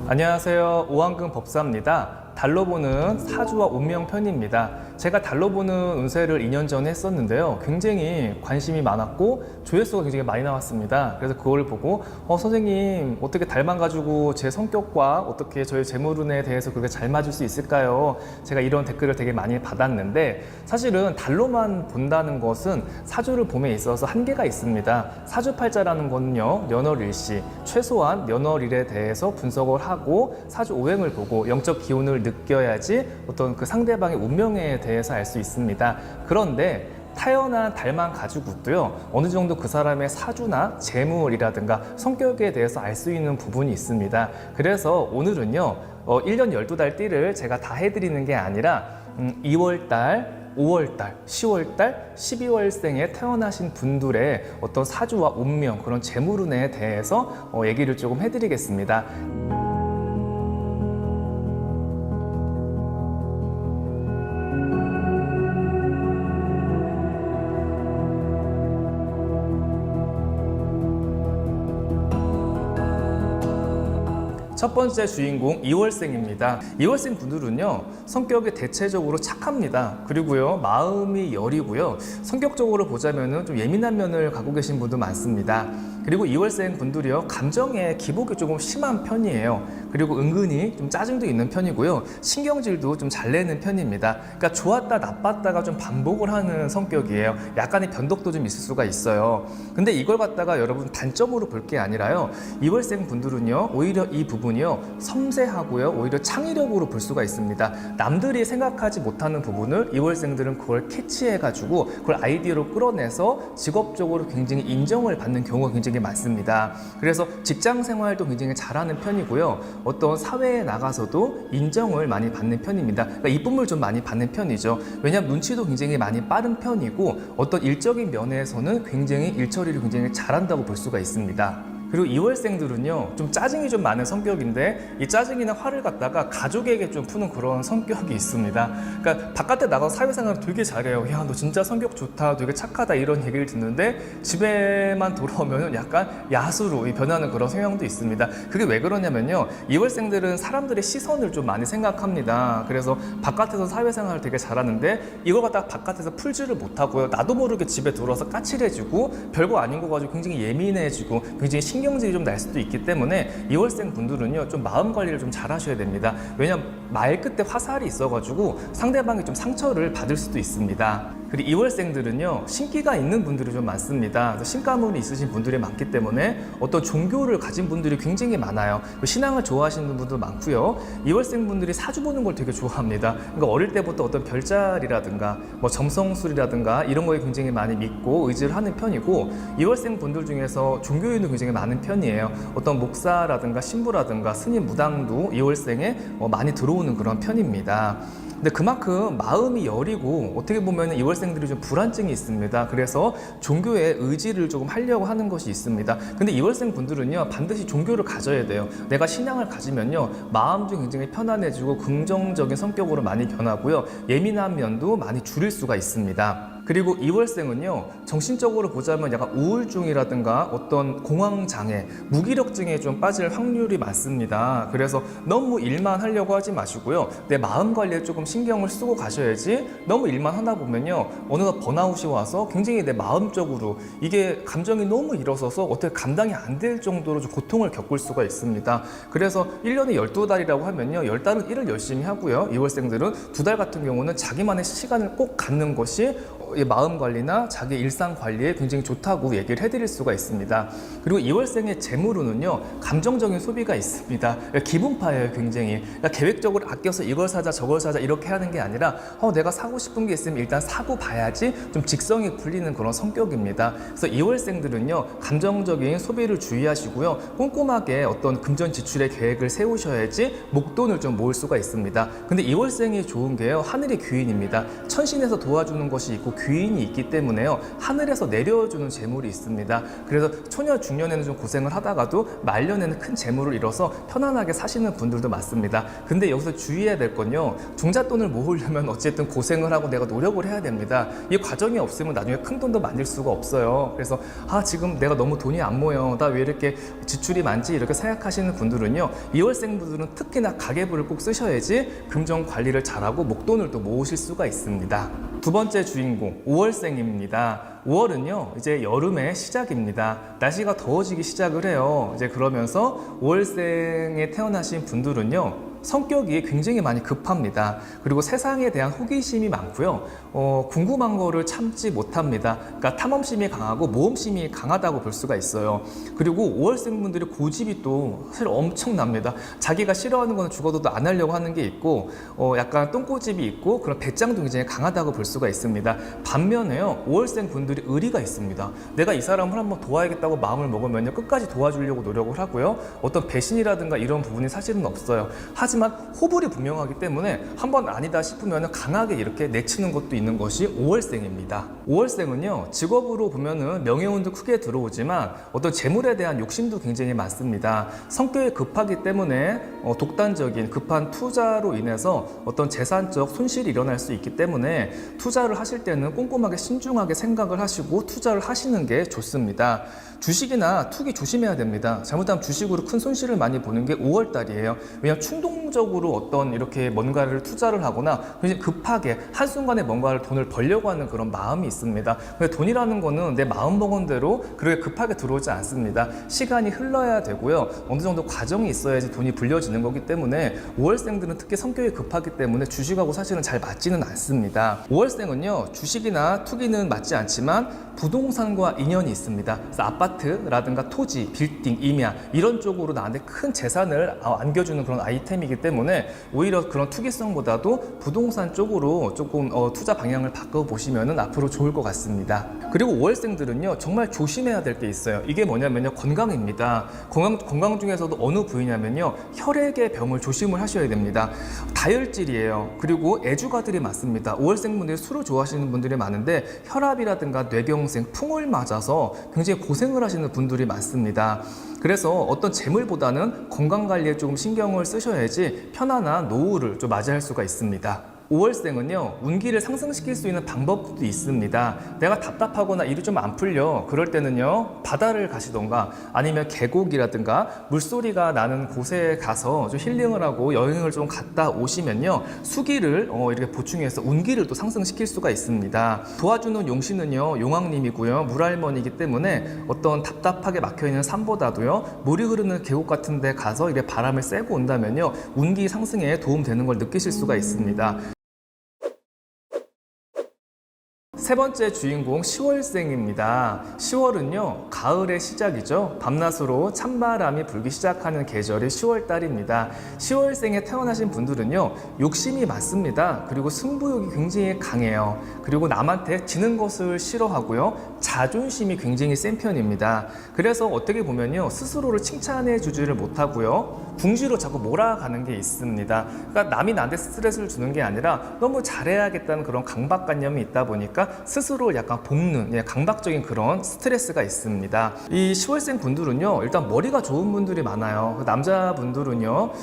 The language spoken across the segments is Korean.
안녕하세요. 오한근 법사입니다. 달로 보는 사주와 운명 편입니다. 제가 달로 보는 운세를 2년 전에 했었는데요. 굉장히 관심이 많았고 조회수가 굉장히 많이 나왔습니다. 그래서 그걸 보고 선생님 어떻게 달만 가지고 제 성격과 어떻게 저희 재물운에 대해서 그렇게 잘 맞을 수 있을까요? 제가 이런 댓글을 되게 많이 받았는데 사실은 달로만 본다는 것은 사주를 봄에 있어서 한계가 있습니다. 사주팔자라는 거는요. 년월일시, 최소한 년월일에 대해서 분석을 하고 사주 오행을 보고 영적 기운을 느껴야지 어떤 그 상대방의 운명에 대해서 알 수 있습니다. 그런데 타연한 달만 가지고도요, 어느 정도 그 사람의 사주나 재물이라든가 성격에 대해서 알 수 있는 부분이 있습니다. 그래서 오늘은요, 1년 12달 띠를 제가 다 해드리는 게 아니라 2월달, 5월달, 10월달, 12월생에 태어나신 분들의 어떤 사주와 운명, 그런 재물운에 대해서 얘기를 조금 해드리겠습니다. 첫 번째 주인공 2월생입니다. 2월생 분들은요, 성격이 대체적으로 착합니다. 그리고요, 마음이 여리고요, 성격적으로 보자면은 좀 예민한 면을 갖고 계신 분도 많습니다. 그리고 2월생 분들이요, 감정에 기복이 조금 심한 편이에요. 그리고 은근히 좀 짜증도 있는 편이고요, 신경질도 좀 잘 내는 편입니다. 그러니까 좋았다 나빴다가 좀 반복을 하는 성격이에요. 약간의 변덕도 좀 있을 수가 있어요. 근데 이걸 갖다가 여러분 단점으로 볼 게 아니라요, 2월생 분들은요, 오히려 이 부분이요, 섬세하고요, 오히려 창의력으로 볼 수가 있습니다. 남들이 생각하지 못하는 부분을 2월생들은 그걸 캐치해가지고 그걸 아이디어로 끌어내서 직업적으로 굉장히 인정을 받는 경우가 굉장히 많습니다. 그래서 직장 생활도 굉장히 잘하는 편이고요, 어떤 사회에 나가서도 인정을 많이 받는 편입니다. 그러니까 이쁨을 좀 많이 받는 편이죠. 왜냐하면 눈치도 굉장히 많이 빠른 편이고 어떤 일적인 면에서는 굉장히 일 처리를 굉장히 잘한다고 볼 수가 있습니다. 그리고 2월생들은요, 좀 짜증이 좀 많은 성격인데 이 짜증이나 화를 갖다가 가족에게 좀 푸는 그런 성격이 있습니다. 그러니까 바깥에 나가서 사회생활을 되게 잘해요. 야, 너 진짜 성격 좋다, 되게 착하다, 이런 얘기를 듣는데 집에만 돌아오면 약간 야수로 변하는 그런 성향도 있습니다. 그게 왜 그러냐면요, 2월생들은 사람들의 시선을 좀 많이 생각합니다. 그래서 바깥에서 사회생활을 되게 잘하는데 이걸 갖다가 바깥에서 풀지를 못하고요, 나도 모르게 집에 들어와서 까칠해지고 별거 아닌 거 가지고 굉장히 예민해지고 굉장히 신경질이 좀 날 수도 있기 때문에 2월생 분들은요, 좀 마음 관리를 좀 잘 하셔야 됩니다. 왜냐면 말 끝에 화살이 있어가지고 상대방이 좀 상처를 받을 수도 있습니다. 그리고 2월생들은요, 신기가 있는 분들이 좀 많습니다. 그래서 신가문이 있으신 분들이 많기 때문에 어떤 종교를 가진 분들이 굉장히 많아요. 신앙을 좋아하시는 분도 많고요. 2월생 분들이 사주 보는 걸 되게 좋아합니다. 그러니까 어릴 때부터 어떤 별자리라든가 뭐 점성술이라든가 이런 거에 굉장히 많이 믿고 의지를 하는 편이고, 2월생 분들 중에서 종교인도 굉장히 많은 편이에요. 어떤 목사라든가 신부라든가 스님 무당도 2월생에 많이 들어오는 그런 편입니다. 근데 그만큼 마음이 여리고 어떻게 보면 2월생들이 좀 불안증이 있습니다. 그래서 종교에 의지를 조금 하려고 하는 것이 있습니다. 근데 2월생 분들은요, 반드시 종교를 가져야 돼요. 내가 신앙을 가지면요, 마음도 굉장히 편안해지고 긍정적인 성격으로 많이 변하고요, 예민한 면도 많이 줄일 수가 있습니다. 그리고 2월생은요, 정신적으로 보자면 약간 우울증이라든가 어떤 공황장애, 무기력증에 좀 빠질 확률이 많습니다. 그래서 너무 일만 하려고 하지 마시고요, 내 마음 관리에 조금 신경을 쓰고 가셔야지, 너무 일만 하다 보면요, 어느덧 번아웃이 와서 굉장히 내 마음적으로 이게 감정이 너무 일어서서 어떻게 감당이 안 될 정도로 좀 고통을 겪을 수가 있습니다. 그래서 1년에 12달이라고 하면요, 10달은 일을 열심히 하고요, 2월생들은 2달 같은 경우는 자기만의 시간을 꼭 갖는 것이 마음 관리나 자기 일상 관리에 굉장히 좋다고 얘기를 해드릴 수가 있습니다. 그리고 2월생의 재물운은요, 감정적인 소비가 있습니다. 기분파예요, 굉장히. 그러니까 계획적으로 아껴서 이걸 사자 저걸 사자 이렇게 하는 게 아니라 내가 사고 싶은 게 있으면 일단 사고 봐야지, 좀 직성이 풀리는 그런 성격입니다. 그래서 2월생들은요, 감정적인 소비를 주의하시고요, 꼼꼼하게 어떤 금전 지출의 계획을 세우셔야지 목돈을 좀 모을 수가 있습니다. 근데 2월생이 좋은 게요, 하늘의 귀인입니다. 천신에서 도와주는 것이 있고 귀인이 있기 때문에요. 하늘에서 내려주는 재물이 있습니다. 그래서 초년 중년에는 좀 고생을 하다가도 말년에는 큰 재물을 이뤄서 편안하게 사시는 분들도 많습니다. 근데 여기서 주의해야 될 건요, 종잣돈을 모으려면 어쨌든 고생을 하고 내가 노력을 해야 됩니다. 이 과정이 없으면 나중에 큰 돈도 만들 수가 없어요. 그래서 지금 내가 너무 돈이 안 모여, 나 왜 이렇게 지출이 많지, 이렇게 생각하시는 분들은요, 2월생 분들은 특히나 가계부를 꼭 쓰셔야지 금전 관리를 잘하고 목돈을 또 모으실 수가 있습니다. 두 번째 주인공 5월생입니다. 5월은요 이제 여름의 시작입니다. 날씨가 더워지기 시작을 해요. 이제 그러면서 5월생에 태어나신 분들은요, 성격이 굉장히 많이 급합니다. 그리고 세상에 대한 호기심이 많고요. 궁금한 거를 참지 못합니다. 그러니까 탐험심이 강하고 모험심이 강하다고 볼 수가 있어요. 그리고 5월생 분들이 고집이 또 사실 엄청납니다. 자기가 싫어하는 거는 죽어도 안 하려고 하는 게 있고, 약간 똥고집이 있고, 그런 배짱도 굉장히 강하다고 볼 수가 있습니다. 반면에요, 5월생 분들이 의리가 있습니다. 내가 이 사람을 한번 도와야겠다고 마음을 먹으면요, 끝까지 도와주려고 노력을 하고요. 어떤 배신이라든가 이런 부분이 사실은 없어요. 하지만 호불이 분명하기 때문에 한번 아니다 싶으면 강하게 이렇게 내치는 것도 있는 것이 5월생입니다. 5월생은요, 직업으로 보면은 명예운도 크게 들어오지만 어떤 재물에 대한 욕심도 굉장히 많습니다. 성격이 급하기 때문에 독단적인 급한 투자로 인해서 어떤 재산적 손실이 일어날 수 있기 때문에 투자를 하실 때는 꼼꼼하게 신중하게 생각을 하시고 투자를 하시는 게 좋습니다. 주식이나 투기 조심해야 됩니다. 잘못하면 주식으로 큰 손실을 많이 보는 게 5월 달이에요. 왜냐하면 충동적으로 어떤 이렇게 뭔가를 투자를 하거나 굉장히 급하게 한순간에 뭔가를 돈을 벌려고 하는 그런 마음이 있습니다. 근데 돈이라는 거는 내 마음 먹은 대로 그렇게 급하게 들어오지 않습니다. 시간이 흘러야 되고요. 어느 정도 과정이 있어야지 돈이 불려지는 거기 때문에 5월생들은 특히 성격이 급하기 때문에 주식하고 사실은 잘 맞지는 않습니다. 5월생은요, 주식이나 투기는 맞지 않지만 부동산과 인연이 있습니다. 그래서 아파트라든가 토지, 빌딩, 임야 이런 쪽으로 나한테 큰 재산을 안겨주는 그런 아이템이기 때문에 오히려 그런 투기성보다도 부동산 쪽으로 조금 투자 방향을 바꿔보시면 앞으로 좋을 것 같습니다. 그리고 5월생들은요, 정말 조심해야 될 게 있어요. 이게 뭐냐면요, 건강입니다. 건강 중에서도 어느 부위냐면요, 혈액의 병을 조심을 하셔야 됩니다. 다혈질이에요. 그리고 애주가들이 많습니다. 5월생분들이 술을 좋아하시는 분들이 많은데 혈압이라든가 뇌경색, 풍을 맞아서 굉장히 고생을 하시는 분들이 많습니다. 그래서 어떤 재물보다는 건강관리에 조금 신경을 쓰셔야지 편안한 노후를 좀 맞이할 수가 있습니다. 5월생은요, 운기를 상승시킬 수 있는 방법도 있습니다. 내가 답답하거나 일이 좀 안 풀려, 그럴 때는요, 바다를 가시던가 아니면 계곡이라든가 물소리가 나는 곳에 가서 좀 힐링을 하고 여행을 좀 갔다 오시면요, 수기를 이렇게 보충해서 운기를 또 상승시킬 수가 있습니다. 도와주는 용신은요, 용왕님이고요, 물할머니이기 때문에 어떤 답답하게 막혀있는 산보다도요, 물이 흐르는 계곡 같은 데 가서 이렇게 바람을 쐬고 온다면요, 운기 상승에 도움되는 걸 느끼실 수가 있습니다. 세 번째 주인공 10월생입니다. 10월은요, 가을의 시작이죠. 밤낮으로 찬바람이 불기 시작하는 계절이 10월달입니다. 10월생에 태어나신 분들은요, 욕심이 많습니다. 그리고 승부욕이 굉장히 강해요. 그리고 남한테 지는 것을 싫어하고요, 자존심이 굉장히 센 편입니다. 그래서 어떻게 보면요, 스스로를 칭찬해 주지를 못하고요, 궁지로 자꾸 몰아가는 게 있습니다. 그러니까 남이 나한테 스트레스를 주는 게 아니라 너무 잘해야겠다는 그런 강박관념이 있다 보니까 스스로를 약간 볶는 강박적인 그런 스트레스가 있습니다. 이 10월생 분들은요, 일단 머리가 좋은 분들이 많아요. 남자분들은요,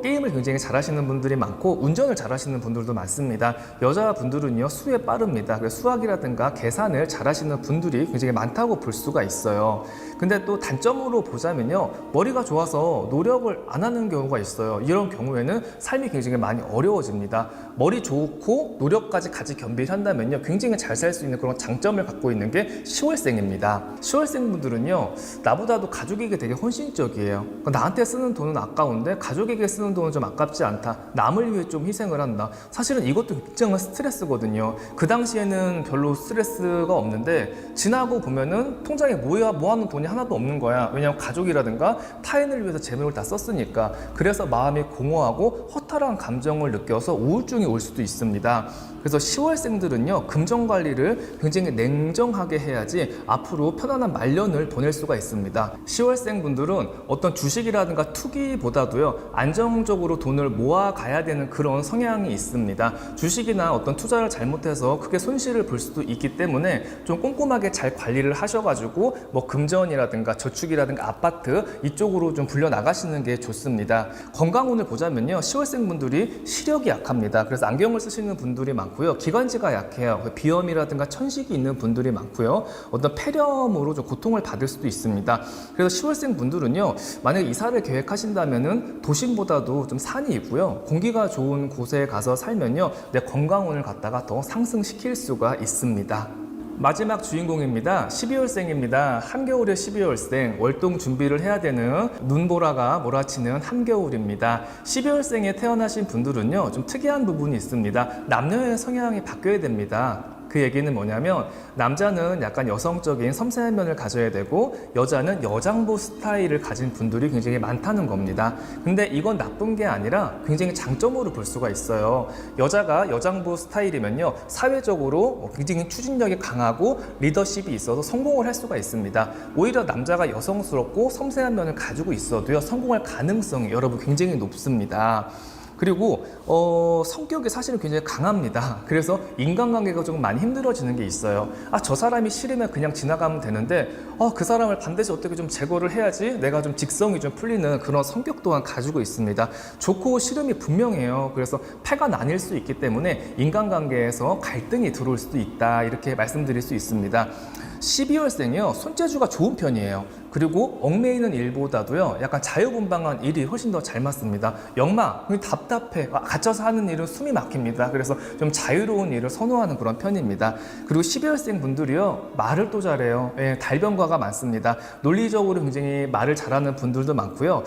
게임을 굉장히 잘하시는 분들이 많고 운전을 잘하시는 분들도 많습니다. 여자분들은요, 수에 빠릅니다. 그래서 수학이라든가 계산을 잘하시는 분들이 굉장히 많다고 볼 수가 있어요. 근데 또 단점으로 보자면요, 머리가 좋아서 노력을 안 하는 경우가 있어요. 이런 경우에는 삶이 굉장히 많이 어려워집니다. 머리 좋고 노력까지 같이 겸비한다면요, 굉장히 잘 살 수 있는 그런 장점을 갖고 있는 게 10월생입니다. 10월생 분들은요, 나보다도 가족에게 되게 헌신적이에요. 나한테 쓰는 돈은 아까운데 가족에게 쓰는 돈은 좀 아깝지 않다. 남을 위해 좀 희생을 한다. 사실은 이것도 굉장한 스트레스거든요. 그 당시에는 별로 스트레스가 없는데 지나고 보면은 통장에 모아놓은 돈이 하나도 없는 거야. 왜냐하면 가족이라든가 타인을 위해서 재물을 다 썼으니까. 그래서 마음이 공허하고 허탈한 감정을 느껴서 우울증이 올 수도 있습니다. 그래서 10월생들은요, 금전 관리를 굉장히 냉정하게 해야지 앞으로 편안한 말년을 보낼 수가 있습니다. 10월생 분들은 어떤 주식이라든가 투기보다도요, 안정적으로 돈을 모아가야 되는 그런 성향이 있습니다. 주식이나 어떤 투자를 잘못해서 크게 손실을 볼 수도 있기 때문에 좀 꼼꼼하게 잘 관리를 하셔가지고 뭐 금전이라든가 저축이라든가 아파트 이쪽으로 좀 불려 나가시는 게 좋습니다. 건강운을 보자면요, 10월생 분들이 시력이 약합니다. 그래서 안경을 쓰시는 분들이 많고요. 기관지가 약해요. 비염이라든가 천식이 있는 분들이 많고요. 어떤 폐렴으로 좀 고통을 받을 수도 있습니다. 그래서 10월생 분들은요, 만약에 이사를 계획하신다면은 도심보다도 좀 산이 있고요, 공기가 좋은 곳에 가서 살면요, 내 건강운을 갖다가 더 상승시킬 수가 있습니다. 마지막 주인공입니다. 12월생입니다. 한겨울의 12월생, 월동 준비를 해야 되는 눈보라가 몰아치는 한겨울입니다. 12월생에 태어나신 분들은요, 좀 특이한 부분이 있습니다. 남녀의 성향이 바뀌어야 됩니다. 그 얘기는 뭐냐면, 남자는 약간 여성적인 섬세한 면을 가져야 되고 여자는 여장부 스타일을 가진 분들이 굉장히 많다는 겁니다. 근데 이건 나쁜 게 아니라 굉장히 장점으로 볼 수가 있어요. 여자가 여장부 스타일이면요, 사회적으로 굉장히 추진력이 강하고 리더십이 있어서 성공을 할 수가 있습니다. 오히려 남자가 여성스럽고 섬세한 면을 가지고 있어도요, 성공할 가능성이 여러분 굉장히 높습니다. 그리고 성격이 사실은 굉장히 강합니다. 그래서 인간관계가 조금 많이 힘들어지는 게 있어요. 저 사람이 싫으면 그냥 지나가면 되는데 그 사람을 반드시 어떻게 좀 제거를 해야지 내가 좀 직성이 좀 풀리는 그런 성격 또한 가지고 있습니다. 좋고 싫음이 분명해요. 그래서 패가 나뉠 수 있기 때문에 인간관계에서 갈등이 들어올 수도 있다, 이렇게 말씀드릴 수 있습니다. 12월생이요, 손재주가 좋은 편이에요. 그리고 얽매이는 일보다도요, 약간 자유분방한 일이 훨씬 더 잘 맞습니다. 역마 답답해, 갇혀서 하는 일은 숨이 막힙니다. 그래서 좀 자유로운 일을 선호하는 그런 편입니다. 그리고 12월생 분들이요, 말을 또 잘해요. 달변가가 많습니다. 논리적으로 굉장히 말을 잘하는 분들도 많고요.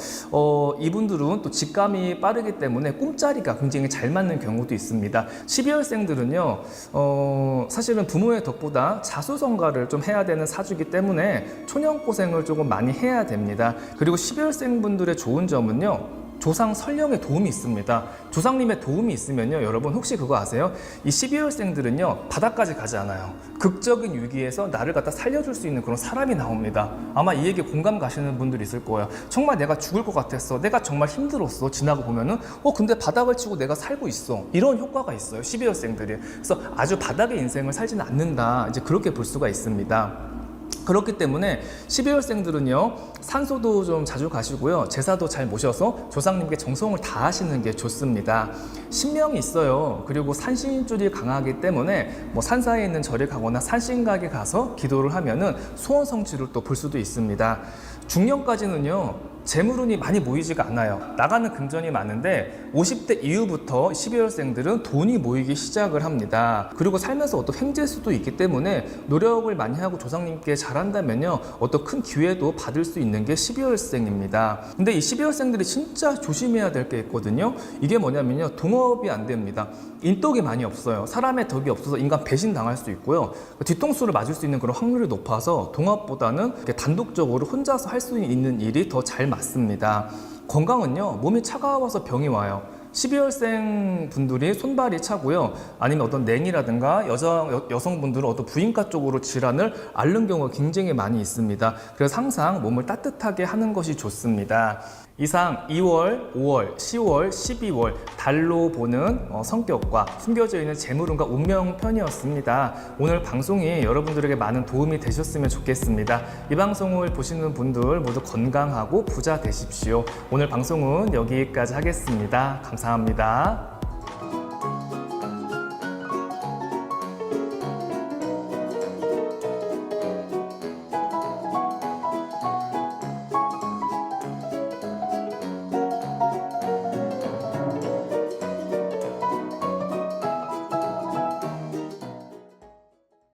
이분들은 또 직감이 빠르기 때문에 꿈자리가 굉장히 잘 맞는 경우도 있습니다. 12월생들은요, 사실은 부모의 덕보다 자수성가를 좀 해야 되는 사주기 때문에 초년고생을 조금 많이 해야 됩니다. 그리고 12월생 분들의 좋은 점은요, 조상 설령의 도움이 있습니다. 조상님의 도움이 있으면요, 여러분 혹시 그거 아세요? 이 12월생들은요, 바닥까지 가지 않아요. 극적인 위기에서 나를 갖다 살려줄 수 있는 그런 사람이 나옵니다. 아마 이 얘기에 공감 가시는 분들이 있을 거예요. 정말 내가 죽을 것 같았어, 내가 정말 힘들었어, 지나고 보면은 근데 바닥을 치고 내가 살고 있어, 이런 효과가 있어요, 12월생들이. 그래서 아주 바닥의 인생을 살지는 않는다, 이제 그렇게 볼 수가 있습니다. 그렇기 때문에 12월생들은요, 산소도 좀 자주 가시고요, 제사도 잘 모셔서 조상님께 정성을 다하시는 게 좋습니다. 신명이 있어요. 그리고 산신줄이 강하기 때문에 뭐 산사에 있는 절에 가거나 산신각에 가서 기도를 하면은 소원 성취를 또 볼 수도 있습니다. 중년까지는요, 재물운이 많이 모이지가 않아요. 나가는 금전이 많은데 50대 이후부터 12월생들은 돈이 모이기 시작을 합니다. 그리고 살면서 어떤 횡재수도 있기 때문에 노력을 많이 하고 조상님께 잘한다면요, 어떤 큰 기회도 받을 수 있는 게 12월생입니다. 근데 이 12월생들이 진짜 조심해야 될 게 있거든요. 이게 뭐냐면요, 동업이 안 됩니다. 인덕이 많이 없어요. 사람의 덕이 없어서 인간 배신 당할 수 있고요, 뒤통수를 맞을 수 있는 그런 확률이 높아서 동업보다는 단독적으로 혼자서 할 수 있는 일이 더 잘 맞습니다. 건강은요, 몸이 차가워서 병이 와요. 12월생 분들이 손발이 차고요, 아니면 어떤 냉이라든가 여성분들은 어떤 부인과 쪽으로 질환을 앓는 경우가 굉장히 많이 있습니다. 그래서 항상 몸을 따뜻하게 하는 것이 좋습니다. 이상 2월, 5월, 10월, 12월 달로 보는 성격과 숨겨져 있는 재물운과 운명편이었습니다. 오늘 방송이 여러분들에게 많은 도움이 되셨으면 좋겠습니다. 이 방송을 보시는 분들 모두 건강하고 부자 되십시오. 오늘 방송은 여기까지 하겠습니다. 감사합니다.